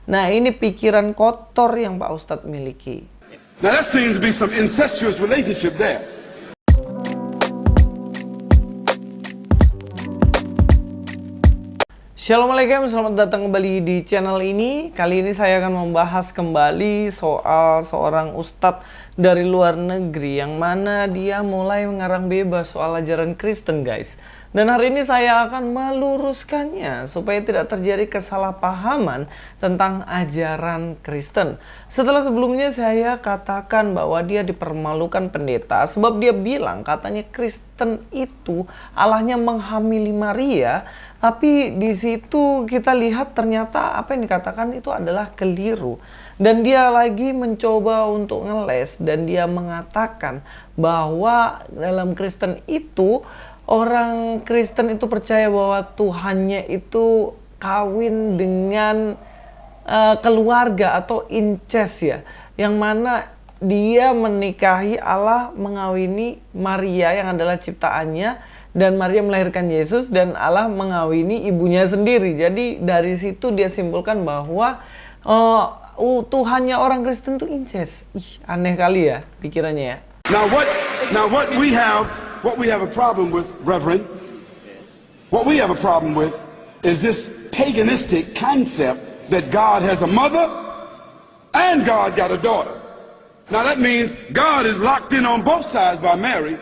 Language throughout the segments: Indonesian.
Nah, ini pikiran kotor yang Pak Ustadz miliki. Now that seems to be some incestuous relationship there. Assalamualaikum, selamat datang kembali di channel ini. Kali ini saya akan membahas kembali soal seorang ustadz dari luar negeri yang mana dia mulai mengarang bebas soal ajaran Kristen, guys. Dan hari ini saya akan meluruskannya supaya tidak terjadi kesalahpahaman tentang ajaran Kristen. Setelah sebelumnya saya katakan bahwa dia dipermalukan pendeta sebab dia bilang katanya Kristen itu Allahnya menghamili Maria. Tapi di situ kita lihat ternyata apa yang dikatakan itu adalah keliru. Dan dia lagi mencoba untuk ngeles dan dia mengatakan bahwa dalam Kristen itu orang Kristen itu percaya bahwa Tuhannya itu kawin dengan keluarga atau incest ya. Yang mana dia menikahi Allah mengawini Maria yang adalah ciptaannya. Dan Maria melahirkan Yesus dan Allah mengawini ibunya sendiri. Jadi dari situ dia simpulkan bahwa Tuhannya orang Kristen itu incest. Ih, aneh kali ya pikirannya ya. What we have a problem with, Reverend, what we have a problem with is this paganistic concept that God has a mother and God got a daughter. Now that means God is locked in on both sides by Mary.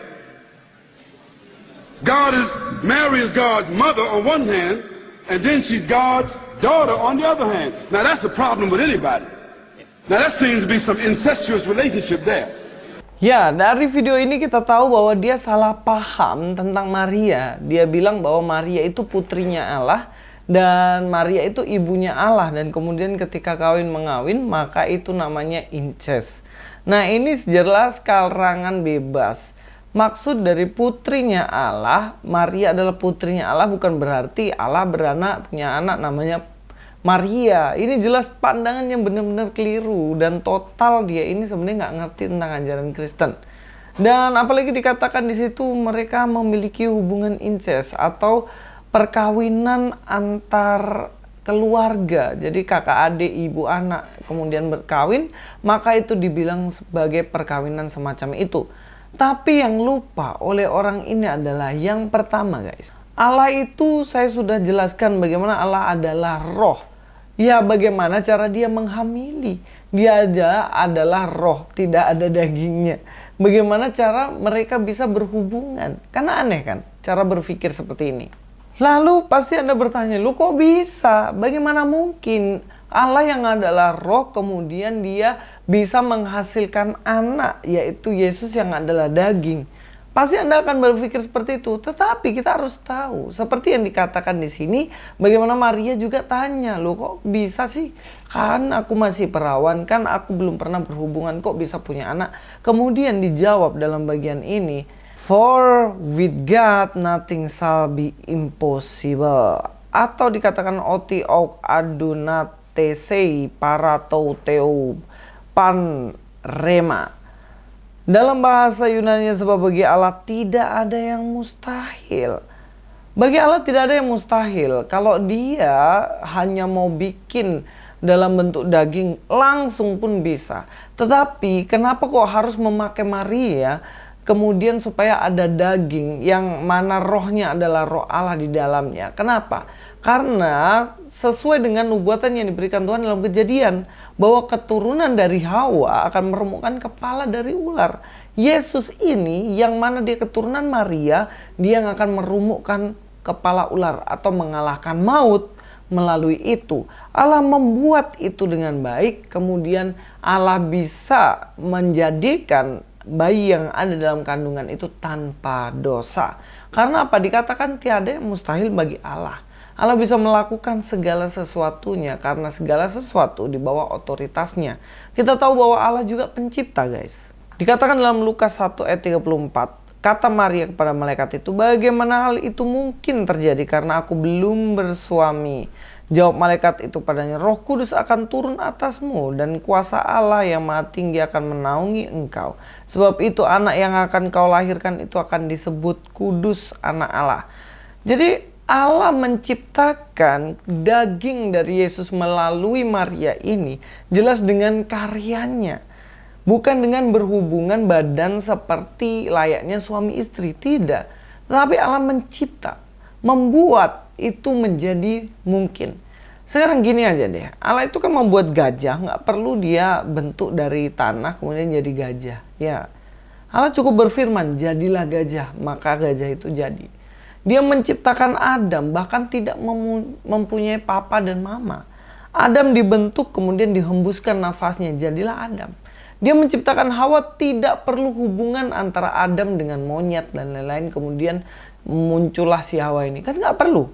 Mary is God's mother on one hand, and then she's God's daughter on the other hand. Now that's a problem with anybody. Now that seems to be some incestuous relationship there. Ya, dari video ini kita tahu bahwa dia salah paham tentang Maria. Dia bilang bahwa Maria itu putrinya Allah dan Maria itu ibunya Allah. Dan kemudian ketika kawin mengawin, maka itu namanya incest. Nah, ini jelas karangan bebas. Maksud dari putrinya Allah, Maria adalah putrinya Allah bukan berarti Allah punya anak namanya Maria. Ini jelas pandangan yang benar-benar keliru dan total dia ini sebenarnya nggak ngerti tentang ajaran Kristen. Dan apalagi dikatakan di situ mereka memiliki hubungan incest atau perkawinan antar keluarga. Jadi kakak adik, ibu anak kemudian berkawin, maka itu dibilang sebagai perkawinan semacam itu. Tapi yang lupa oleh orang ini adalah yang pertama, guys. Allah itu saya sudah jelaskan bagaimana Allah adalah roh. Ya, bagaimana cara dia menghamili. Dia adalah roh, tidak ada dagingnya. Bagaimana cara mereka bisa berhubungan? Karena aneh kan cara berpikir seperti ini. Lalu pasti Anda bertanya, lu kok bisa? Bagaimana mungkin Allah yang adalah roh kemudian dia bisa menghasilkan anak, yaitu Yesus yang adalah daging. Pasti Anda akan berpikir seperti itu. Tetapi kita harus tahu, seperti yang dikatakan di sini, bagaimana Maria juga tanya, loh kok bisa sih? Kan aku masih perawan, kan aku belum pernah berhubungan, kok bisa punya anak? Kemudian dijawab dalam bagian ini, for with God nothing shall be impossible. Atau dikatakan oti ok adunat tesei paratou teu panrema. Dalam bahasa Yunani sebab bagi Allah tidak ada yang mustahil. Bagi Allah tidak ada yang mustahil. Kalau dia hanya mau bikin dalam bentuk daging langsung pun bisa. Tetapi kenapa kok harus memakai Maria kemudian supaya ada daging yang mana rohnya adalah roh Allah di dalamnya? Kenapa? Karena sesuai dengan nubuatan yang diberikan Tuhan dalam Kejadian bahwa keturunan dari Hawa akan meremukkan kepala dari ular. Yesus ini yang mana dia keturunan Maria, dia yang akan merumukkan kepala ular atau mengalahkan maut melalui itu. Allah membuat itu dengan baik, kemudian Allah bisa menjadikan bayi yang ada dalam kandungan itu tanpa dosa. Karena apa? Dikatakan tiada yang mustahil bagi Allah. Allah bisa melakukan segala sesuatunya karena segala sesuatu di bawah otoritasnya. Kita tahu bahwa Allah juga pencipta, guys. Dikatakan dalam Lukas 1 ayat 34, kata Maria kepada malaikat itu, bagaimana hal itu mungkin terjadi karena aku belum bersuami? Jawab malaikat itu padanya, Roh Kudus akan turun atasmu dan kuasa Allah yang Maha Tinggi akan menaungi engkau. Sebab itu anak yang akan kau lahirkan itu akan disebut Kudus, anak Allah. Jadi Allah menciptakan daging dari Yesus melalui Maria ini jelas dengan karyanya. Bukan dengan berhubungan badan seperti layaknya suami istri, tidak. Tapi Allah mencipta, membuat itu menjadi mungkin. Sekarang gini aja deh, Allah itu kan membuat gajah, nggak perlu dia bentuk dari tanah kemudian jadi gajah. Ya, Allah cukup berfirman, jadilah gajah, maka gajah itu jadi. Dia menciptakan Adam, bahkan tidak mempunyai papa dan mama. Adam dibentuk kemudian dihembuskan nafasnya, jadilah Adam. Dia menciptakan Hawa, tidak perlu hubungan antara Adam dengan monyet dan lain-lain, kemudian muncullah si Hawa ini. Kan nggak perlu.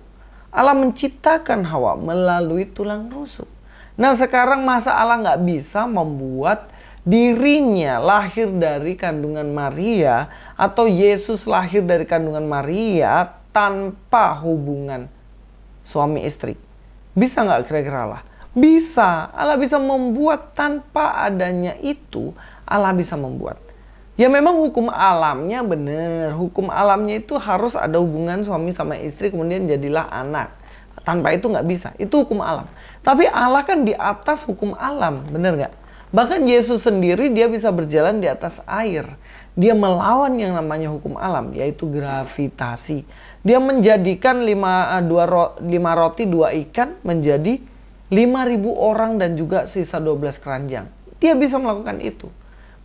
Allah menciptakan Hawa melalui tulang rusuk. Nah sekarang masa Allah nggak bisa membuat dirinya lahir dari kandungan Maria atau Yesus lahir dari kandungan Maria tanpa hubungan suami istri? Bisa nggak kira-kira Allah? Bisa. Allah bisa membuat tanpa adanya itu. Allah bisa membuat. Ya memang hukum alamnya benar. Hukum alamnya itu harus ada hubungan suami sama istri kemudian jadilah anak. Tanpa itu nggak bisa. Itu hukum alam. Tapi Allah kan di atas hukum alam. Benar nggak? Bahkan Yesus sendiri dia bisa berjalan di atas air. Dia melawan yang namanya hukum alam, yaitu gravitasi. Dia menjadikan 5 roti 2 ikan menjadi 5.000 orang dan juga sisa 12 keranjang. Dia bisa melakukan itu.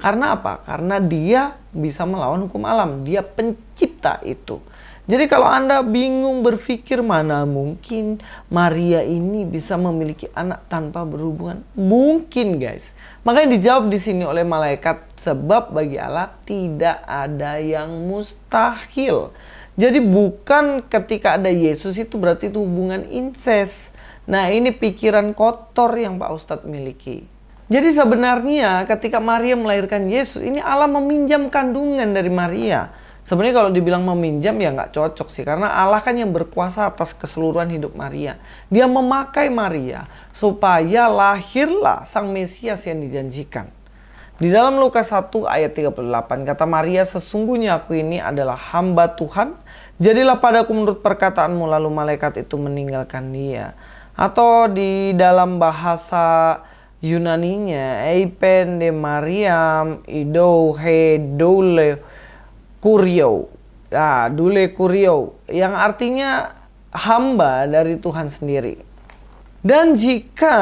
Karena apa? Karena dia bisa melawan hukum alam. Dia pencipta itu. Jadi kalau Anda bingung berpikir mana mungkin Maria ini bisa memiliki anak tanpa berhubungan? Mungkin guys. Makanya dijawab di sini oleh malaikat, sebab bagi Allah tidak ada yang mustahil. Jadi bukan ketika ada Yesus itu berarti itu hubungan incest. Nah ini pikiran kotor yang Pak Ustadz miliki. Jadi sebenarnya ketika Maria melahirkan Yesus ini Allah meminjam kandungan dari Maria. Sebenarnya kalau dibilang meminjam ya nggak cocok sih. Karena Allah kan yang berkuasa atas keseluruhan hidup Maria. Dia memakai Maria supaya lahirlah Sang Mesias yang dijanjikan. Di dalam Lukas 1 ayat 38 kata Maria, sesungguhnya aku ini adalah hamba Tuhan. Jadilah padaku menurut perkataanmu, lalu malaikat itu meninggalkan dia. Atau di dalam bahasa Yunaninya, Eipen de Mariam idou he doule kurio. Nah, dule kurio yang artinya hamba dari Tuhan sendiri. Dan jika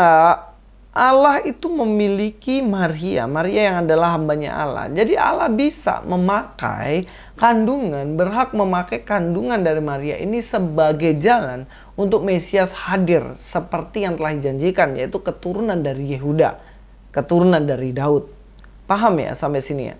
Allah itu memiliki Maria yang adalah hambanya Allah. Jadi Allah bisa memakai kandungan, berhak memakai kandungan dari Maria ini sebagai jalan untuk Mesias hadir seperti yang telah dijanjikan, yaitu keturunan dari Yehuda, keturunan dari Daud. Paham ya sampai sini ya?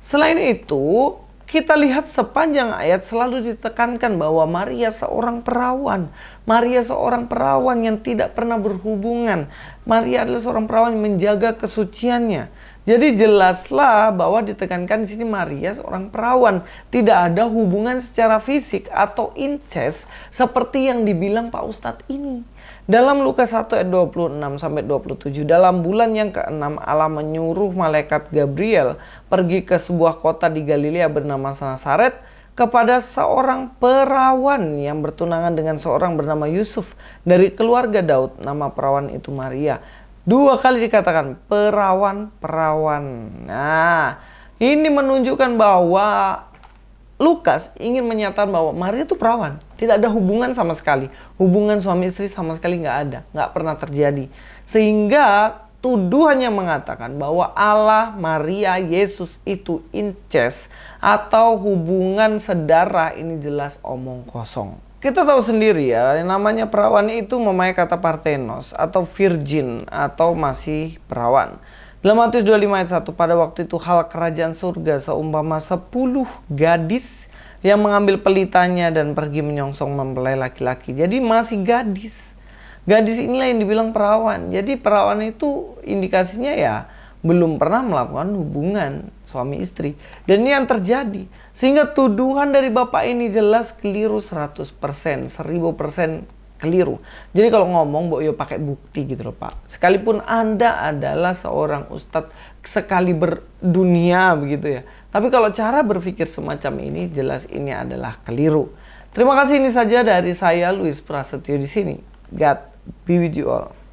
Selain itu, kita lihat sepanjang ayat selalu ditekankan bahwa Maria seorang perawan. Maria seorang perawan yang tidak pernah berhubungan. Maria adalah seorang perawan yang menjaga kesuciannya. Jadi jelaslah bahwa ditekankan di sini Maria seorang perawan. Tidak ada hubungan secara fisik atau incest seperti yang dibilang Pak Ustadz ini. Dalam Lukas 1 ayat 26-27, dalam bulan yang ke-6 Allah menyuruh malaikat Gabriel pergi ke sebuah kota di Galilea bernama Nazaret kepada seorang perawan yang bertunangan dengan seorang bernama Yusuf dari keluarga Daud. Nama perawan itu Maria. 2 kali dikatakan perawan. Nah, ini menunjukkan bahwa Lukas ingin menyatakan bahwa Maria itu perawan. Tidak ada hubungan sama sekali. Hubungan suami istri sama sekali nggak ada. Nggak pernah terjadi. Sehingga tuduhannya mengatakan bahwa Allah, Maria, Yesus itu incest atau hubungan sedara ini jelas omong kosong. Kita tahu sendiri ya, yang namanya perawan itu memakai kata parthenos atau virgin atau masih perawan. Dalam Matius 25 ayat 1, pada waktu itu hal kerajaan surga seumpama 10 gadis yang mengambil pelitanya dan pergi menyongsong mempelai laki-laki. Jadi masih gadis. Gadis inilah yang dibilang perawan. Jadi perawan itu indikasinya ya belum pernah melakukan hubungan suami istri. Dan ini yang terjadi. Sehingga tuduhan dari bapak ini jelas keliru 100%, 1000% keliru. Jadi kalau ngomong, Mbok yo pakai bukti gitu loh Pak. Sekalipun Anda adalah seorang ustadz sekali berdunia begitu ya. Tapi kalau cara berpikir semacam ini jelas ini adalah keliru. Terima kasih, ini saja dari saya Luis Prasetyo di sini. God be with you all.